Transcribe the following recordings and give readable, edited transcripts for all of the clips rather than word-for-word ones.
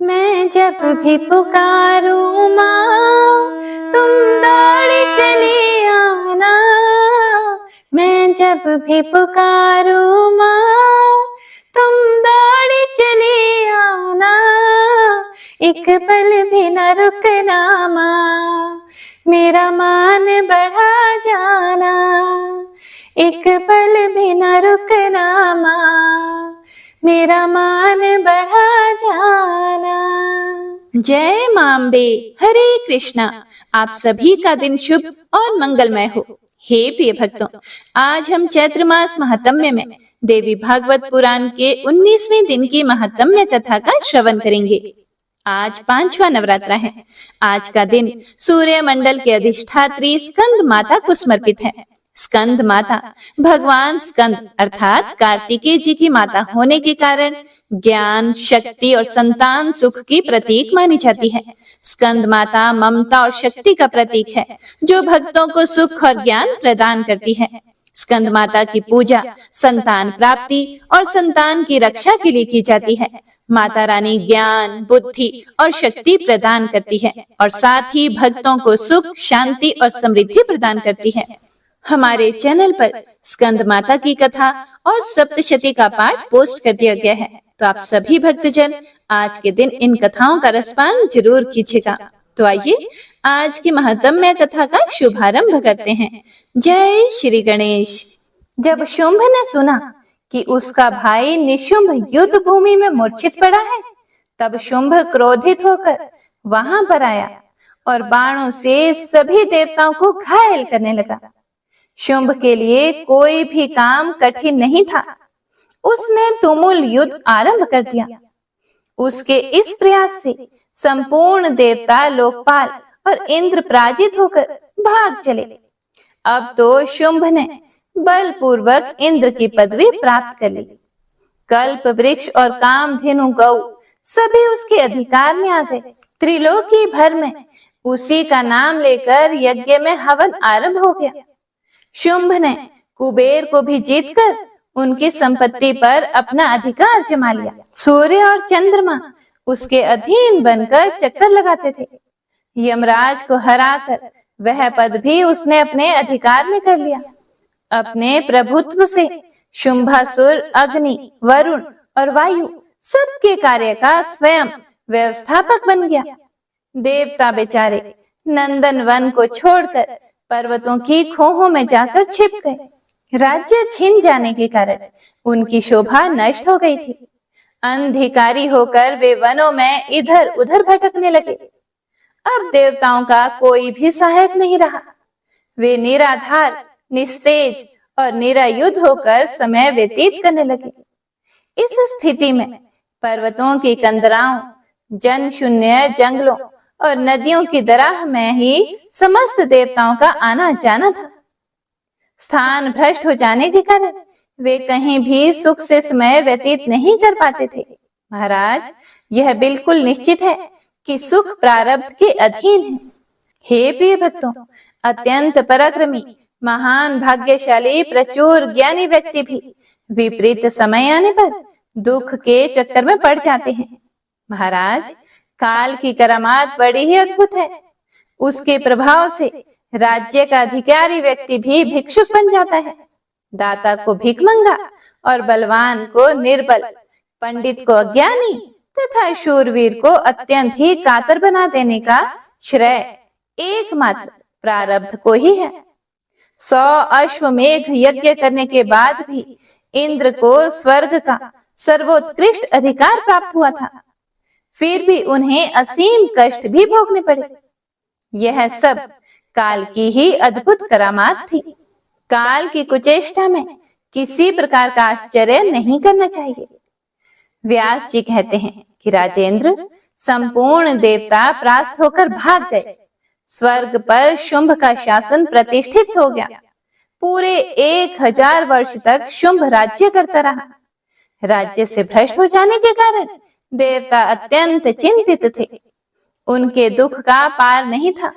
मैं जब भी पुकारूं माँ, तुम दौड़ चली आना। मैं जब भी पुकारूं माँ, तुम दौड़ चली आना। एक पल भी न रुकना माँ, मेरा मान बढ़ा जाना। एक पल भी न रुकना माँ, मेरा मान बढ़ा जाना। जय मां अम्बे। हरे कृष्णा। आप सभी का दिन शुभ और मंगलमय हो। हे प्रिय भक्तों, आज हम चैत्र मास महात्म्य में देवी भागवत पुराण के 19वें दिन की महात्म्य कथा का श्रवण करेंगे। आज 5वां नवरात्रा है। आज का दिन सूर्य मंडल के अधिष्ठात्री स्कंद माता को समर्पित है। स्कंद माता भगवान स्कंद अर्थात कार्तिकेय जी की माता होने के कारण ज्ञान, शक्ति और संतान सुख की प्रतीक मानी जाती है। स्कंद माता ममता और शक्ति का प्रतीक है, जो भक्तों को सुख और ज्ञान प्रदान करती है। स्कंद माता की पूजा संतान प्राप्ति और संतान की रक्षा के लिए की जाती है। माता रानी ज्ञान, बुद्धि और शक्ति प्रदान करती है और साथ ही भक्तों को सुख, शांति और समृद्धि प्रदान करती है। हमारे चैनल पर स्कंद माता की कथा और सप्तशती का पाठ पोस्ट कर दिया गया है, तो आप सभी भक्तजन आज के दिन इन कथाओं का रसपान जरूर कीजिएगा। तो आइए आज की महात्म्य कथा का शुभारंभ करते हैं। जय श्री गणेश। जब शुंभ ने सुना कि उसका भाई निशुंभ युद्ध भूमि में मूर्छित पड़ा है, तब शुंभ क्रोधित होकर वहां पर आया और बाणों से सभी देवताओं को घायल करने लगा। शुंभ के लिए कोई भी काम कठिन नहीं था। उसने तुमुल युद्ध आरंभ कर दिया। उसके इस प्रयास से संपूर्ण देवता, लोकपाल और इंद्र पराजित होकर भाग चले। अब तो शुंभ ने बलपूर्वक इंद्र की पदवी प्राप्त कर ली। कल्प वृक्ष और कामधेनु गौ सभी उसके अधिकार में आ गए। त्रिलोकी भर में उसी का नाम लेकर यज्ञ में हवन आरंभ हो गया। शुंभ ने कुबेर को भी जीतकर उनकी संपत्ति पर अपना अधिकार जमा लिया। सूर्य और चंद्रमा उसके अधीन बनकर चक्कर लगाते थे। यमराज को हराकर वह पद भी उसने अपने अधिकार में कर लिया। अपने प्रभुत्व से शुंभासुर अग्नि, वरुण और वायु सबके कार्य का स्वयं व्यवस्थापक बन गया। देवता बेचारे नंदन वन को छोड़कर पर्वतों की खोहों में जाकर छिप गए। राज्य छिन जाने के कारण उनकी शोभा नष्ट हो गई थी। अंधकारी होकर वे वनों में इधर उधर भटकने लगे। अब देवताओं का कोई भी सहायक नहीं रहा। वे निराधार, निस्तेज और निरायुध होकर समय व्यतीत करने लगे। इस स्थिति में पर्वतों की कंदराओं, जन शून्य जंगलों और नदियों की दराह में ही समस्त देवताओं का आना जाना था। स्थान भ्रष्ट हो जाने के कारण वे कहीं भी सुख से समय व्यतीत नहीं कर पाते थे। महाराज, यह बिल्कुल निश्चित है कि सुख प्रारब्ध के अधीन है। हे प्रिय भक्तों, अत्यंत पराक्रमी, महान, भाग्यशाली, प्रचुर ज्ञानी व्यक्ति भी विपरीत समय आने पर दुख के चक्कर में पड़ जाते हैं। महाराज, काल की करामात बड़ी ही अद्भुत है। उसके प्रभाव से राज्य का अधिकारी व्यक्ति भी भिक्षुक बन जाता है, दाता को भिखमंगा और बलवान को निर्बल, पंडित को अज्ञानी तथा शूरवीर को अत्यंत ही कातर बना देने का श्रेय एकमात्र प्रारब्ध को ही है। 100 अश्वमेघ यज्ञ करने के बाद भी इंद्र को स्वर्ग का सर्वोत्कृष्ट अधिकार प्राप्त हुआ था, फिर भी उन्हें असीम कष्ट भी भोगने पड़े। यह सब काल की ही अद्भुत करामात थी। काल की कुचेष्टा में किसी प्रकार का आश्चर्य नहीं करना चाहिए। व्यास जी कहते हैं कि राजेंद्र, संपूर्ण देवता परास्त होकर भाग गए। स्वर्ग पर शुंभ का शासन प्रतिष्ठित हो गया। पूरे 1000 वर्ष तक शुंभ राज्य करता रहा। राज्य से भ्रष्ट हो जाने के कारण देवता अत्यंत चिंतित थे। उनके दुख का पार नहीं था।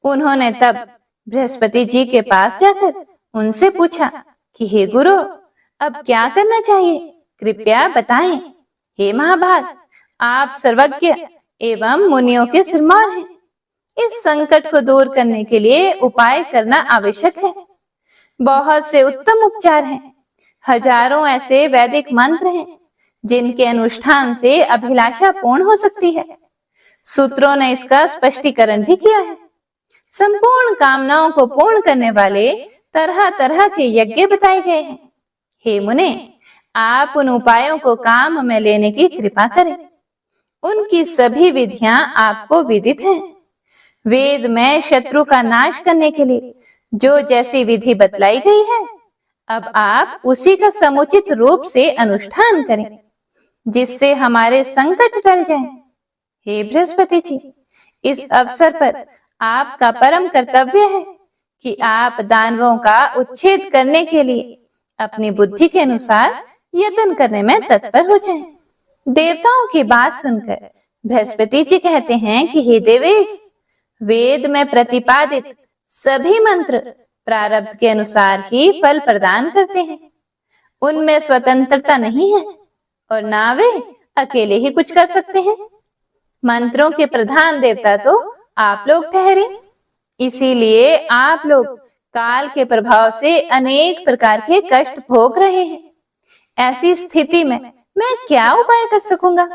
उन्होंने तब बृहस्पति जी के पास जाकर उनसे पूछा कि हे गुरु, अब क्या करना चाहिए, कृपया बताएं। हे महाभाग, आप सर्वज्ञ एवं मुनियों के सिरमौर हैं। इस संकट को दूर करने के लिए उपाय करना आवश्यक है। बहुत से उत्तम उपचार हैं। हजारों ऐसे वैदिक मंत्र हैं जिनके अनुष्ठान से अभिलाषा पूर्ण हो सकती है। सूत्रों ने इसका स्पष्टीकरण भी किया है। संपूर्ण कामनाओं को पूर्ण करने वाले तरह तरह के यज्ञ बताए गए हैं। हे मुने, आप उन उपायों को काम में लेने की कृपा करें। उनकी सभी विधियां आपको विदित हैं। वेद में शत्रु का नाश करने के लिए जो जैसी विधि बतलाई गई है, अब आप उसी का समुचित रूप से अनुष्ठान करें, जिससे हमारे संकट टल जाएं। हे बृहस्पति जी, इस अवसर पर आपका परम कर्तव्य है कि आप दानवों का उच्छेद करने के लिए अपनी बुद्धि के अनुसार यत्न करने में तत्पर हो जाएं। देवताओं की बात सुनकर बृहस्पति जी कहते हैं कि हे देवेश, वेद में प्रतिपादित सभी मंत्र प्रारब्ध के अनुसार ही फल प्रदान करते हैं। उनमें स्वतंत्रता नहीं है और ना वे अकेले ही कुछ कर सकते हैं। मंत्रों के प्रधान देवता तो आप लोग ठहरे, इसीलिए आप लोग काल के प्रभाव से अनेक प्रकार के कष्ट भोग रहे हैं। ऐसी स्थिति में मैं क्या उपाय कर सकूंगा?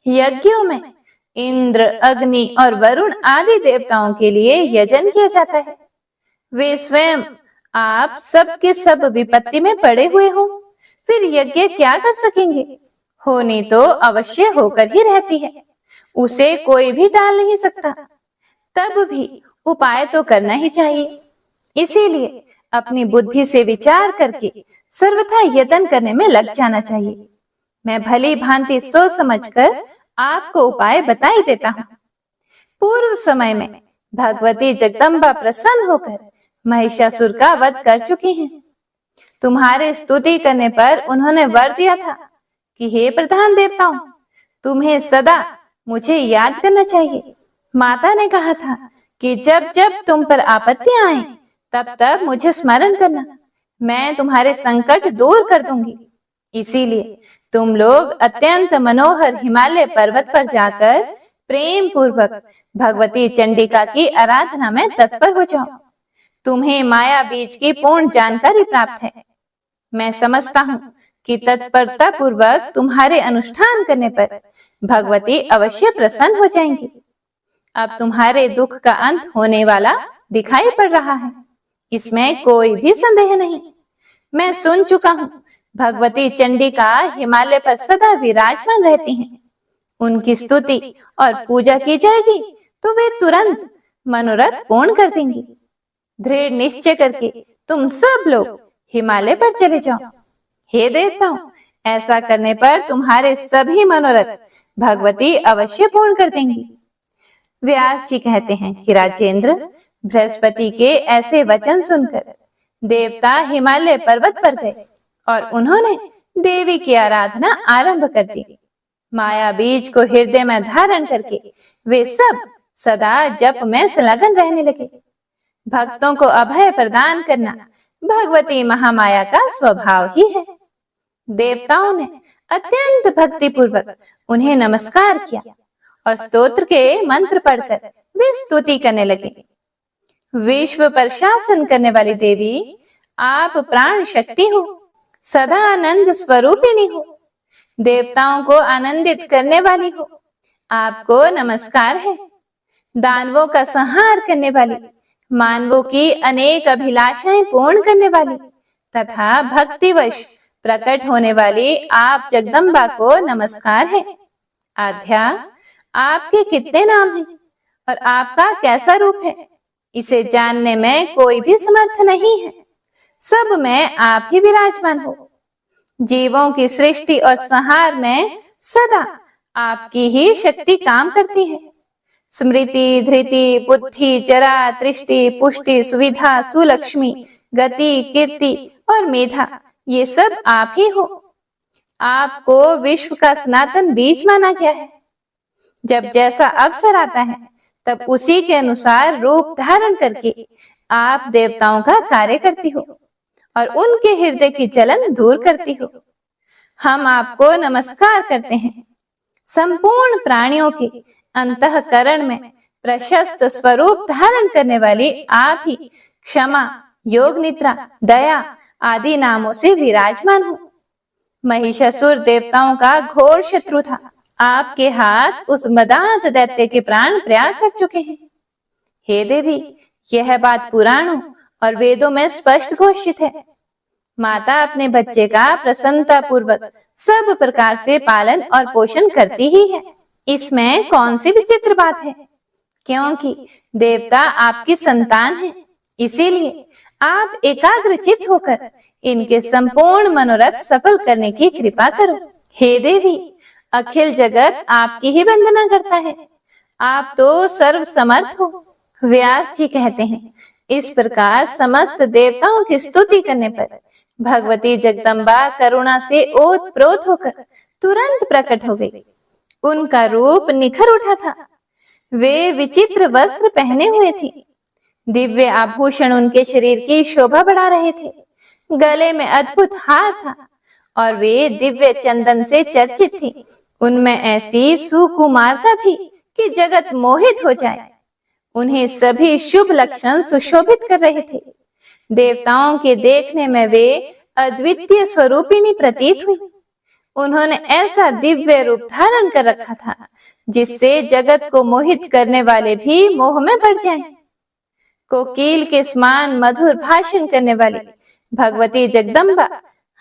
यज्ञों में इंद्र, अग्नि और वरुण आदि देवताओं के लिए यजन किया जाता है। वे स्वयं आप सब के सब विपत्ति में पड़े हुए हो, फिर यज्ञ क्या कर सकेंगे? होनी तो अवश्य होकर ही रहती है, उसे कोई भी टाल नहीं सकता। तब भी उपाय तो करना ही चाहिए। इसीलिए अपनी बुद्धि से विचार करके सर्वथा यत्न करने में लग जाना चाहिए। मैं भली भांति सोच समझकर आपको उपाय बता ही देता हूँ। पूर्व समय में भगवती जगदम्बा प्रसन्न होकर महिषासुर का वध कर चुकी हैं। तुम्हारे स्तुति करने पर उन्होंने वर दिया था कि हे प्रधान देवताओं, तुम्हें सदा मुझे याद करना चाहिए। माता ने कहा था कि जब जब तुम पर आपत्तियां आए तब तब मुझे स्मरण करना, मैं तुम्हारे संकट दूर कर दूंगी। इसीलिए तुम लोग अत्यंत मनोहर हिमालय पर्वत पर जाकर प्रेम पूर्वक भगवती चंडिका की आराधना में तत्पर हो जाओ। तुम्हें माया बीज की पूर्ण जानकारी प्राप्त है। मैं समझता हूँ कि तत्परता पूर्वक तुम्हारे अनुष्ठान करने पर भगवती अवश्य प्रसन्न हो जाएंगी। अब तुम्हारे दुख का अंत होने वाला दिखाई पड़ रहा है, इसमें कोई भी संदेह नहीं। मैं सुन चुका हूँ भगवती चंडिका हिमालय पर सदा विराजमान रहती हैं। उनकी स्तुति और पूजा की जाएगी तो वे तुरंत मनोरथ पूर्ण कर देंगी। दृढ़ निश्चय करके तुम सब लोग हिमालय पर चले जाओ। हे देवताओं, ऐसा करने पर तुम्हारे सभी मनोरथ भगवती अवश्य पूर्ण कर देंगी। व्यास जी कहते हैं कि राजेंद्र, बृहस्पति के ऐसे वचन सुनकर देवता हिमालय पर्वत पर गए और उन्होंने देवी की आराधना आरंभ कर दी। माया बीज को हृदय में धारण करके वे सब सदा जप में संलग्न रहने लगे। भक्तों को अभय प्रदान करना भगवती महामाया का स्वभाव ही है। देवताओं ने अत्यंत भक्ति पूर्वक उन्हें नमस्कार किया और स्तोत्र के मंत्र पढ़कर वे स्तुति करने लगे। विश्व पर शासन करने वाली देवी, आप प्राण शक्ति हो, सदा आनंद स्वरूपिणी हो, देवताओं को आनंदित करने वाली हो। आपको नमस्कार है। दानवों का संहार करने वाली, मानवों की अनेक अभिलाषाएं पूर्ण करने वाली तथा भक्तिवश प्रकट होने वाली आप जगदम्बा को नमस्कार है। आध्या, आपके कितने नाम हैं और आपका कैसा रूप है, इसे जानने में कोई भी समर्थ नहीं है। सब में आप ही विराजमान हो। जीवों की सृष्टि और संहार में सदा आपकी ही शक्ति काम करती है। स्मृति, धृति, बुद्धि, जरा, दृष्टि, पुष्टि, सुविधा, सुलक्ष्मी, गति, कीर्ति और मेधा, ये सब आप ही हो। आपको विश्व का सनातन बीज माना गया है। जब जैसा अवसर आता है तब उसी के अनुसार रूप धारण करके आप देवताओं का कार्य करती हो और उनके हृदय की जलन दूर करती हो। हम आपको नमस्कार करते हैं। संपूर्ण प्राणियों के अंतःकरण में प्रशस्त स्वरूप धारण करने वाली आप ही क्षमा, योग निद्रा, दया आदि नामों से विराजमान हो। महिषासुर देवताओं का घोर शत्रु था। आपके हाथ उस मदांत दैत्य के प्राण त्याग कर चुके हैं। हे देवी, यह बात पुराणों और वेदों में स्पष्ट घोषित है। माता अपने बच्चे का प्रसन्नता पूर्वक सब प्रकार से पालन और पोषण करती ही है। इसमें कौन सी विचित्र बात है? क्योंकि देवता आपकी संतान है, इसीलिए आप एकाग्रचित्त होकर इनके संपूर्ण मनोरथ सफल करने की कृपा करो। हे देवी, अखिल जगत आपकी ही वंदना करता है। आप तो सर्व समर्थ हो। व्यास जी कहते हैं, इस प्रकार समस्त देवताओं की स्तुति करने पर भगवती जगदम्बा करुणा से ओतप्रोत होकर तुरंत प्रकट हो गई। उनका रूप निखर उठा था। वे विचित्र वस्त्र पहने हुए थे। दिव्य आभूषण उनके शरीर की शोभा बढ़ा रहे थे। गले में अद्भुत हार था और वे दिव्य चंदन से चर्चित थी। उनमें ऐसी सुकुमारता थी कि जगत मोहित हो जाए। उन्हें सभी शुभ लक्षण सुशोभित कर रहे थे। देवताओं के देखने में वे अद्वितीय स्वरूपिणी प्रतीत हुई। उन्होंने ऐसा दिव्य रूप धारण कर रखा था जिससे जगत को मोहित करने वाले भी मोह में पड़ जाएं। कोकिल के समान मधुर भाषण करने वाली भगवती जगदम्बा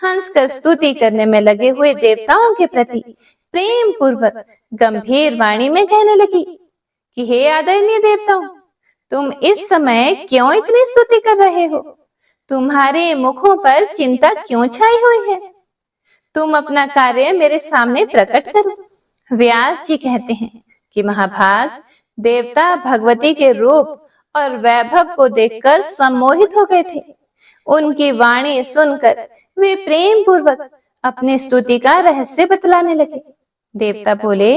हंसकर स्तुति करने में लगे हुए देवताओं के प्रति प्रेम पूर्वक गंभीर वाणी में कहने लगी कि हे आदरणीय देवताओं, तुम इस समय क्यों इतनी स्तुति कर रहे हो? तुम्हारे मुखों पर चिंता क्यों छाई हुई है? तुम अपना कार्य मेरे सामने प्रकट करो। व्यास जी कहते हैं कि महाभाग, देवता भगवती के रूप और वैभव को देखकर सम्मोहित हो गए थे। उनकी वाणी सुनकर वे प्रेम पूर्वक अपनी स्तुति का रहस्य बतलाने लगे। देवता बोले,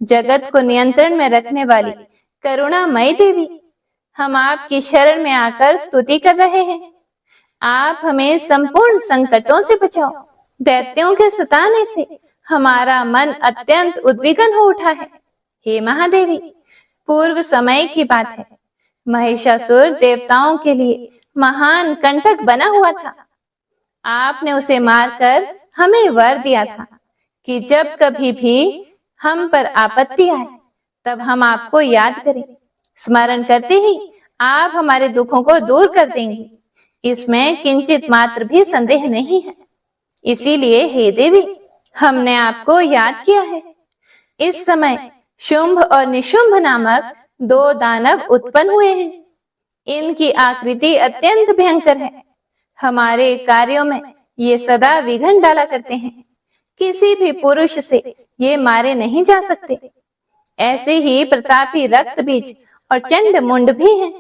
जगत को नियंत्रण में रखने वाली करुणामयी देवी, हम आपकी शरण में आकर स्तुति कर रहे हैं। आप हमें संपूर्ण संकटों से बचाओ। दैत्यों के सताने से हमारा मन अत्यंत उद्विग्न हो उठा है। हे महादेवी, पूर्व समय की बात है, महिषासुर देवताओं के लिए महान कंटक बना हुआ था। आपने उसे मारकर हमें वर दिया था कि जब कभी भी हम पर आपत्ति आए तब हम आपको याद करें। स्मरण करते ही आप हमारे दुखों को दूर कर देंगे। इसमें किंचित मात्र भी संदेह नहीं है। इसीलिए हे देवी, हमने आपको याद किया है। इस समय शुंभ और निशुंभ नामक दो दानव उत्पन्न हुए हैं। इनकी आकृति अत्यंत भयंकर है। हमारे कार्यों में ये सदा विघ्न डाला करते हैं। किसी भी पुरुष से ये मारे नहीं जा सकते। ऐसे ही प्रतापी रक्त बीज और चंड मुंड भी हैं।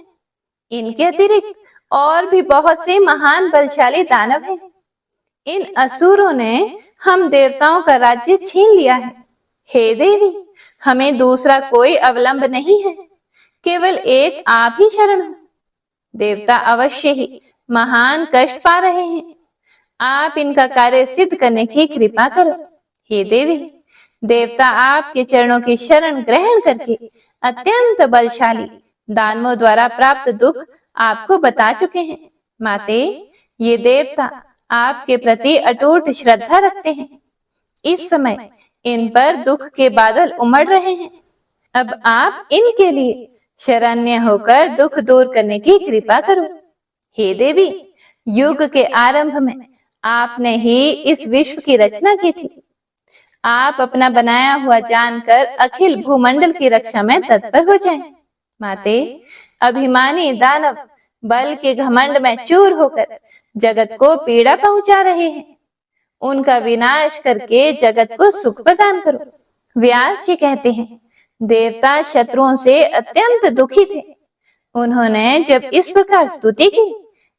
इनके अतिरिक्त और भी बहुत से महान बलशाली दानव हैं। इन असुरों ने हम देवताओं का राज्य छीन लिया है। हे देवी, हमें दूसरा कोई अवलंब नहीं है, केवल एक आप ही शरण हो। देवता अवश्य ही महान कष्ट पा रहे हैं। आप इनका कार्य सिद्ध करने की कृपा करो। हे देवी, देवता आपके चरणों की शरण ग्रहण करके अत्यंत बलशाली दानवों द्वारा प्राप्त दुख आपको बता चुके हैं। माते, ये देवता आपके प्रति अटूट श्रद्धा रखते हैं। इस समय इन पर दुख के बादल उमड़ रहे हैं। अब आप इनके लिए शरण्य होकर दुख दूर करने की कृपा करो। हे देवी, युग के आरंभ में आपने ही इस विश्व की रचना की थी। आप अपना बनाया हुआ जानकर अखिल भूमंडल की रक्षा में तत्पर हो जाएं। माते, अभिमानी दानव बल के घमंड में चूर होकर जगत को पीड़ा पहुंचा रहे हैं। उनका विनाश करके जगत को सुख प्रदान करो। व्यास जी कहते हैं, देवता शत्रुओं से अत्यंत दुखी थे। उन्होंने जब इस प्रकार स्तुति की,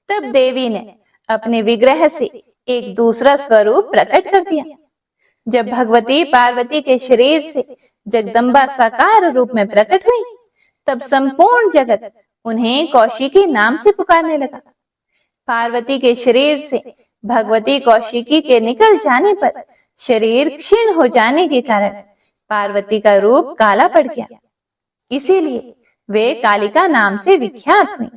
तब देवी ने अपने विग्रह से एक दूसरा स्वरूप प्रकट कर दिया। जब भगवती पार्वती के शरीर से जगदम्बा साकार रूप में प्रकट हुई, तब संपूर्ण जगत उन्हें कौशिकी नाम से पुकारने लगा। पार्वती के शरीर से भगवती कौशिकी के निकल जाने पर शरीर क्षीण हो जाने के कारण पार्वती का रूप काला पड़ गया, इसीलिए वे कालिका नाम से विख्यात हुई।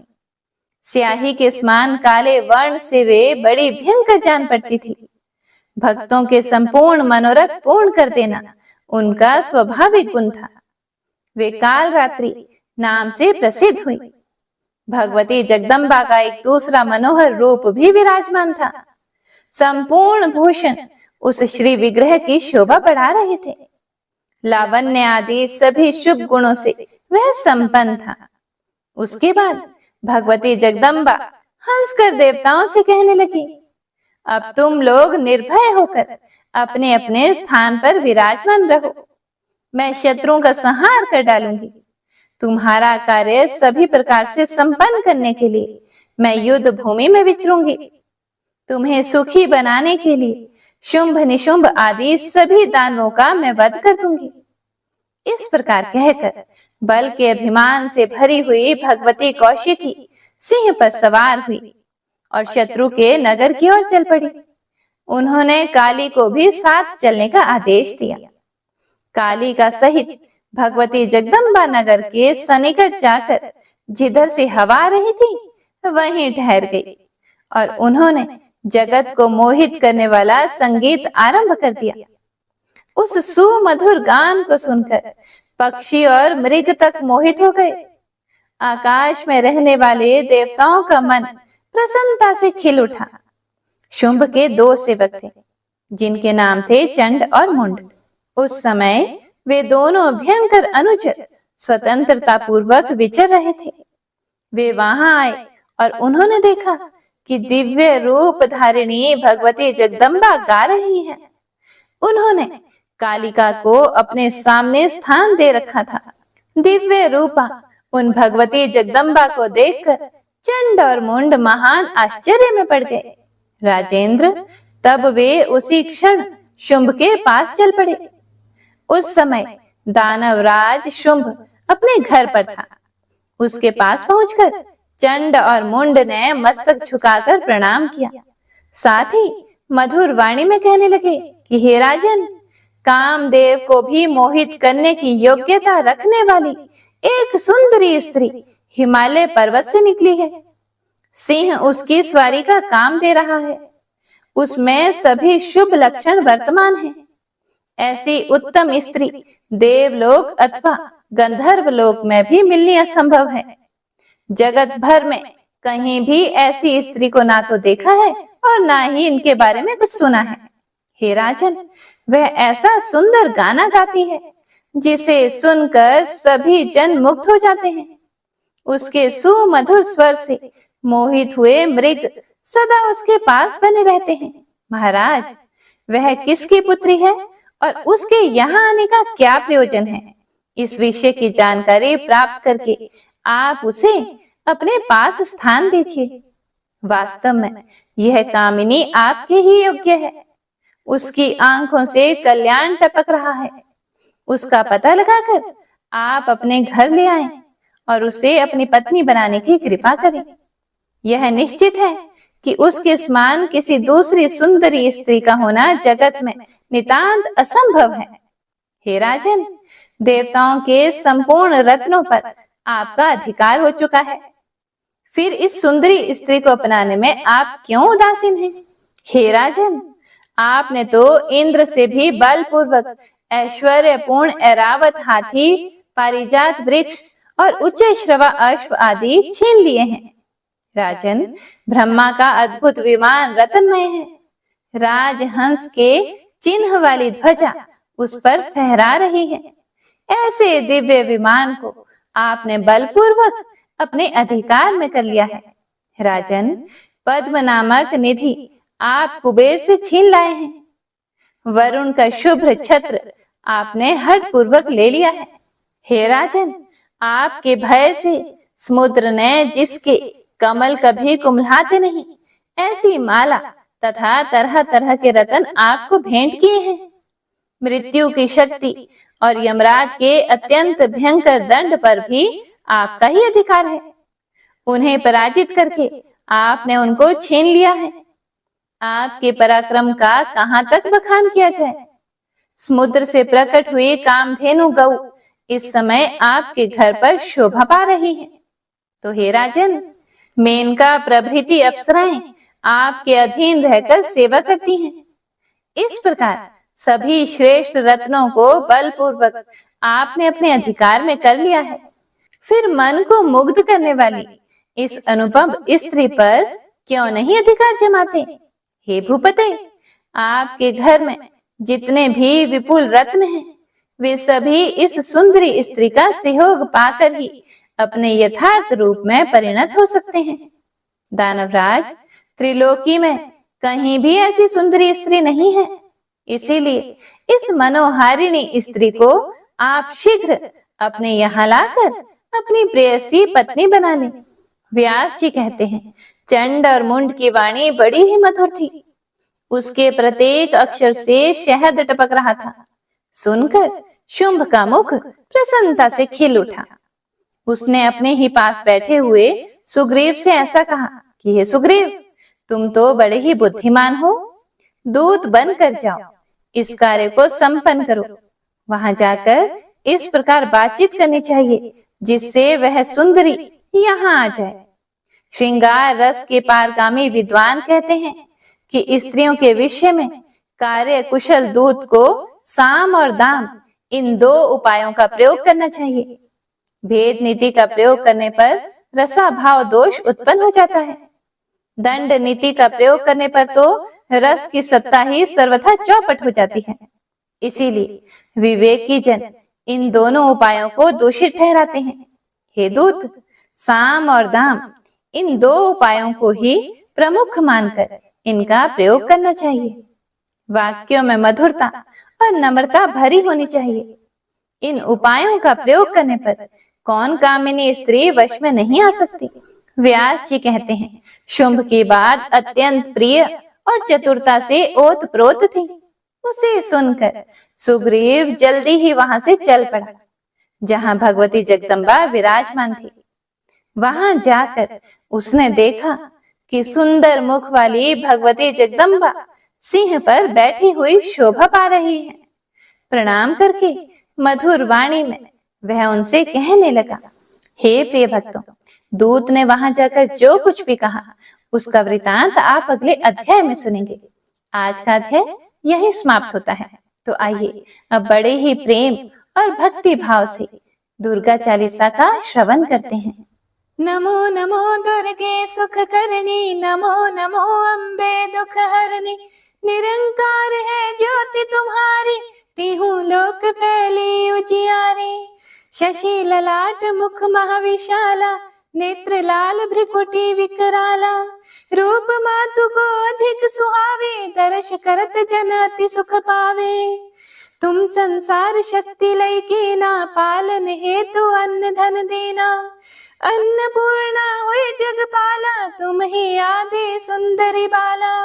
स्याही के समान काले वर्ण से वे बड़ी भयंकर जान पड़ती थी। भक्तों के संपूर्ण मनोरथ पूर्ण कर देना उनका स्वाभाविक गुण था। वे काल रात्रि नाम से प्रसिद्ध हुई। भगवती जगदम्बा का एक दूसरा मनोहर रूप भी विराजमान था। संपूर्ण भूषण उस श्री विग्रह की शोभा बढ़ा रहे थे। लावण्य आदि सभी शुभ गुणों से वह संपन्न था। उसके बाद भगवती जगदम्बा हंसकर देवताओं से कहने लगी, अब तुम लोग निर्भय होकर अपने अपने स्थान पर विराजमान रहो। मैं शत्रुओं का संहार कर डालूंगी। तुम्हारा कार्य सभी प्रकार से संपन्न करने के लिए मैं युद्ध भूमि में विचरूंगी। तुम्हें सुखी बनाने के लिए शुंभ निशुंभ आदि सभी दानवों का मैं वध कर दूंगी। इस प्रकार कहकर बल के अभिमान से भरी हुई भगवती कौशिकी सिंह पर सवार हुई और शत्रु के नगर की ओर चल पड़ी। उन्होंने काली को भी साथ चलने का आदेश दिया। काली का सहित भगवती जगदम्बा नगर के सन्निकट जाकर जिधर से हवा आ रही थी वहीं ठहर गई और उन्होंने जगत को मोहित करने वाला संगीत आरंभ कर दिया। उस सुमधुर गान को सुनकर पक्षी और मृग तक मोहित हो गए। आकाश में रहने वाले देवताओं का मन प्रसन्नता से खिल उठा। शुंभ के 2 सेवक थे जिनके नाम थे चंड और मुंड। उस समय वे दोनों भयंकर अनुचर स्वतंत्रता पूर्वक विचर रहे थे। वे वहां आए और उन्होंने देखा कि दिव्य रूप धारिणी भगवती जगदम्बा गा रही हैं। उन्होंने कालिका को अपने सामने स्थान दे रखा था। दिव्य रूपा उन भगवती जगदम्बा को देखकर चंड और मुंड महान आश्चर्य में पड़ गए। राजेंद्र, तब वे उसी क्षण शुंभ के पास चल पड़े। उस समय दानवराज शुंभ अपने घर पर था। उसके पास पहुंचकर चंड और मुंड ने मस्तक झुकाकर प्रणाम किया। साथ ही मधुर वाणी में कहने लगे कि हे राजन, कामदेव को भी मोहित करने की योग्यता रखने वाली एक सुंदरी स्त्री हिमालय पर्वत से निकली है। सिंह उसकी सवारी का काम दे रहा है। उसमें सभी शुभ लक्षण वर्तमान हैं। ऐसी उत्तम स्त्री देवलोक अथवा गंधर्व लोक में भी मिलनी असंभव है। जगत भर में कहीं भी ऐसी स्त्री को ना तो देखा है और ना ही इनके बारे में कुछ सुना है। हे राजन, वह ऐसा सुंदर गाना गाती है जिसे सुनकर सभी जन मुग्ध हो जाते हैं। उसके सुमधुर स्वर से मोहित हुए मृग सदा उसके पास बने रहते हैं। महाराज, वह किसकी पुत्री है और उसके यहाँ आने का क्या प्रयोजन है? इस विषय की जानकारी प्राप्त करके आप उसे अपने पास स्थान दीजिए। वास्तव में यह कामिनी आपके ही योग्य है। उसकी आंखों से कल्याण टपक रहा है। उसका पता लगाकर आप अपने घर ले आएं और उसे अपनी पत्नी बनाने की कृपा करें। यह निश्चित है कि उसके समान किसी दूसरी सुंदरी स्त्री का होना जगत में नितांत असंभव है। हे राजन, देवताओं के संपूर्ण रत्नों पर आपका अधिकार हो चुका है। फिर इस सुंदरी स्त्री को अपनाने में आप क्यों उदासीन हैं? हे राजन, आपने तो इंद्र से भी बलपूर्वक ऐश्वर्यपूर्ण ऐरावत हाथी, पारिजात वृक्ष और उच्च श्रवा अश्व आदि छीन लिए हैं। राजन, ब्रह्मा का अद्भुत विमान रत्नमय है। राजहंस के चिन्ह वाली ध्वजा उस पर फहरा रही है। ऐसे दिव्य विमान को आपने बलपूर्वक अपने अधिकार में कर लिया है। राजन, पद्म नामक निधि आप कुबेर से छीन लाए हैं। वरुण का शुभ्र छत्र आपने हठ पूर्वक ले लिया है। हे राजन, आपके भय से समुद्र ने, जिसके कमल कभी कुम्हलाते नहीं, ऐसी माला तथा तरह तरह के रत्न आपको भेंट किए हैं। मृत्यु की शक्ति और यमराज के अत्यंत भयंकर दंड पर भी आपका ही अधिकार है। उन्हें पराजित करके आपने उनको छीन लिया है। आपके पराक्रम का कहां तक बखान किया जाए? समुद्र से प्रकट हुई कामधेनु गौ इस समय आपके घर पर शोभा पा रही है। तो हे राजन, मेनका प्रभृति अप्सराएं आपके अधीन रहकर सेवा करती हैं। इस प्रकार सभी श्रेष्ठ रत्नों को बलपूर्वक आपने अपने अधिकार में कर लिया है। फिर मन को मुग्ध करने वाली इस अनुपम स्त्री पर क्यों नहीं अधिकार जमाते? हे भूपते, आपके घर में जितने भी विपुल रत्न हैं, वे सभी इस सुंदरी स्त्री का सहयोग पाकर ही अपने यथार्थ रूप में परिणत हो सकते हैं। दानवराज, त्रिलोकी में कहीं भी ऐसी सुंदरी स्त्री नहीं है, इसीलिए इस मनोहारिणी स्त्री को आप शीघ्र अपने यहाँ लाकर अपनी प्रेयसी पत्नी बना लें। व्यास जी कहते हैं, चंड और मुंड की वाणी बड़ी ही मधुर थी। उसके प्रत्येक अक्षर से शहद टपक रहा था। सुनकर शुंभ का मुख प्रसन्नता से खिल उठा। उसने अपने ही पास बैठे हुए सुग्रीव से ऐसा कहा कि हे सुग्रीव, तुम तो बड़े ही बुद्धिमान हो। दूत बनकर जाओ, इस कार्य को संपन्न करो। वहां जाकर इस प्रकार बातचीत करनी चाहिए जिससे वह सुंदरी यहाँ आ जाए। श्रृंगार रस के पारगामी विद्वान कहते हैं कि स्त्रियों के विषय में कार्य कुशल दूत को साम और दाम इन दो उपायों का प्रयोग करना चाहिए। भेद नीति का प्रयोग करने पर रसाभाव दोष उत्पन्न हो जाता है। दंड नीति का प्रयोग करने पर तो रस की सत्ता ही सर्वथा चौपट हो जाती है। इसीलिए विवेकी जन इन दोनों उपायों को दूषित ठहराते हैं। हे दूत, साम और दाम इन दो उपायों को ही प्रमुख मानकर इनका प्रयोग करना चाहिए। वाक्यों में मधुरता और नम्रता भरी होनी चाहिए। इन उपायों का प्रयोग करने पर कौन कामिनी स्त्री वश में नहीं आ सकती। व्यास जी कहते हैं, शुंभ की बात अत्यंत प्रिय और चतुरता से ओतप्रोत थी। उसे सुनकर सुग्रीव जल्दी ही वहां से चल पड़ा जहां भगवती जगदम्बा विराजमान थी। वहां जाकर उसने देखा कि सुंदर मुख वाली भगवती जगदम्बा सिंह पर बैठी हुई शोभा पा रही है। प्रणाम करके मधुर वाणी में वह उनसे कहने लगा, हे प्रिय भक्तों, दूत ने वहां जाकर जो कुछ भी कहा उसका वृतांत आप अगले अध्याय में सुनेंगे। आज का अध्याय यही समाप्त होता है। तो आइए अब बड़े ही प्रेम और भक्ति भाव से दुर्गा चालीसा का श्रवण करते हैं। नमो नमो दुर्गे सुख करनी, नमो नमो अम्बे दुख हरनी। निरंकार है ज्योति तुम्हारी, तीहू लोक फैली उजियारी। शशि ललाट मुख महाविशाला, नेत्र लाल भ्रिकुटी विकराला। रूप मातु को अधिक सुहावे, दर्श करत जन अति सुख पावे। तुम संसार शक्ति लय कीना, पालन हेतु अन्न धन देना। अन्नपूर्णा हुई जगपाला, तुम ही आदि सुंदरी बाला।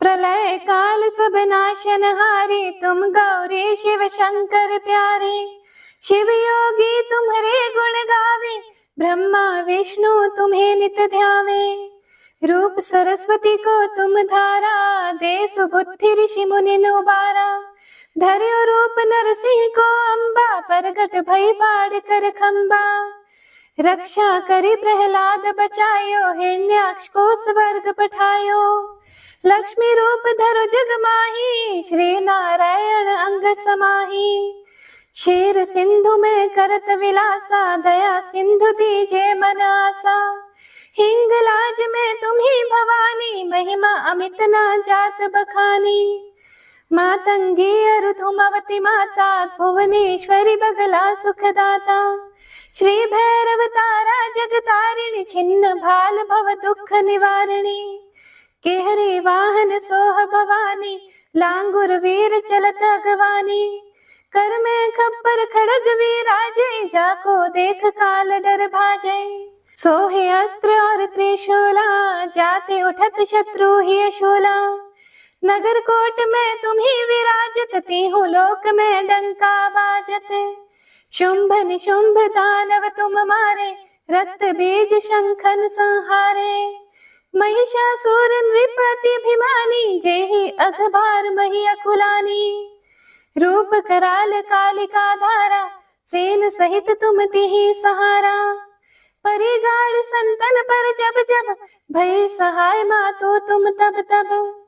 प्रलय काल सब नाशन हारे, तुम गौरी शिव शंकर प्यारे। शिव योगी तुम्हारे गुण गावे, ब्रह्मा विष्णु तुम्हें नित ध्यावे। रूप सरस्वती को तुम धारा, दे सुबुद्धि ऋषि मुनि नुबारा। धर्यो रूप नरसिंह को अम्बा, प्रगट भई फाड़ कर खंबा। रक्षा करी प्रहलाद बचायो, हिरण्याक्ष को स्वर्ग पठायो। लक्ष्मी रूप धरो जग माही, श्री नारायण अंग समाही। शेर सिंधु में करत विलासा, दया सिंधु दीजे मन आसा। हिंगलाज में तुम्ही भवानी, महिमा अमित ना जात बखानी। मातंगी अरु धूमवती माता, भुवनेश्वरी बगला सुखदाता। श्री भैरव तारा जगतारिणी, छिन्न भाल भव दुख निवारिणी। केहरे वाहन सोह भवानी, लांगुर वीर चलत अगवानी। कर में खप्पर खड़ग विराजे, जाको देख काल डर भाजे। सोहे अस्त्र और त्रिशूला, जाते उठत शत्रु ही शूला। नगर कोट में तुम्ही विराजत, तीहू लोक में डंका बाजत। शुंभ निशुंभ दानव तुम मारे, रक्त बीज शंखन संहारे। महिषासुर नृपति अभिमानी, जेहि अघभार मही अकुलानी। रूप कराल कालिका धारा, सेन सहित तुम तिहि सहारा। परिगाड़ संतन पर जब जब, भई सहाय मातो तुम तब तब।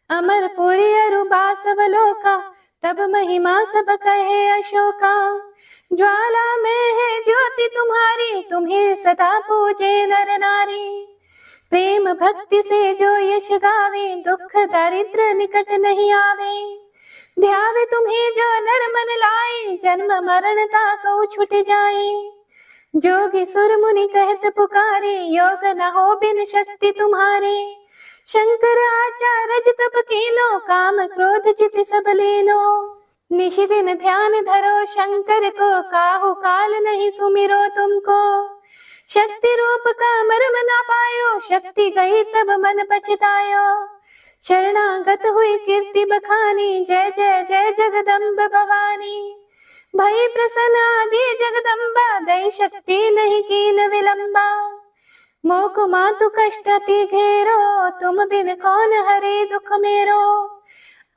अमरपुरी अरु बासवलोका, तब महिमा सब कहे अशोका। ज्वाला में है ज्योति तुम्हारी, तुम्हें सदा पूजे नर नारी। प्रेम भक्ति से जो यश गावे, दुख दारिद्र निकट नहीं आवे। ध्यावे तुम्हें जो नर मन लाए, जन्म मरण ताको छुट जाए। जोगी सुर मुनि कहत पुकारे, योग न हो बिन शक्ति तुम्हारे। शंकर आचार्य तप कीनो, काम क्रोध चित सब लेनो। निश दिन ध्यान धरो शंकर को, काहू काल नहीं सुमिरो तुमको। शक्ति रूप का मर्म ना पायो, शक्ति गई तब मन पछतायो। शरणागत हुई कीर्ति बखानी, जय जय जय जगदम्ब भवानी। भई प्रसन्न आदि जगदम्बा, दई शक्ति नहीं कीन विलंबा। मोको मातु कष्ट अति घेरो, तुम बिन कौन हरे दुख मेरो।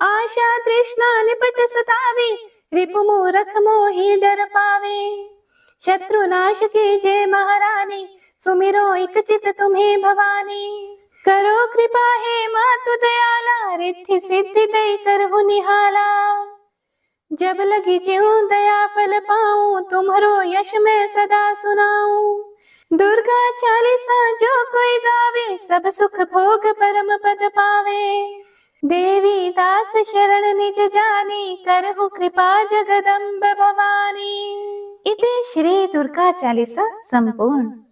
आशा तृष्णा निपट सतावे, रिपु मूरख मोहि डर पावे। शत्रु नाश कीजे महारानी, सुमिरो एक चित तुम्हें भवानी। करो कृपा हे मातु दयाला, रिद्धि सिद्धि दई करहु निहाला। जब लगी ज्यों दया फल पाऊं, तुम्हरो यश मैं सदा सुनाऊं। दुर्गा चालीसा जो कोई गावे, सब सुख भोग परम पद पावे। देवी दास शरण निज जानी, करहु कृपा जगदम्ब भवानी। इति श्री दुर्गा चालीसा संपूर्ण।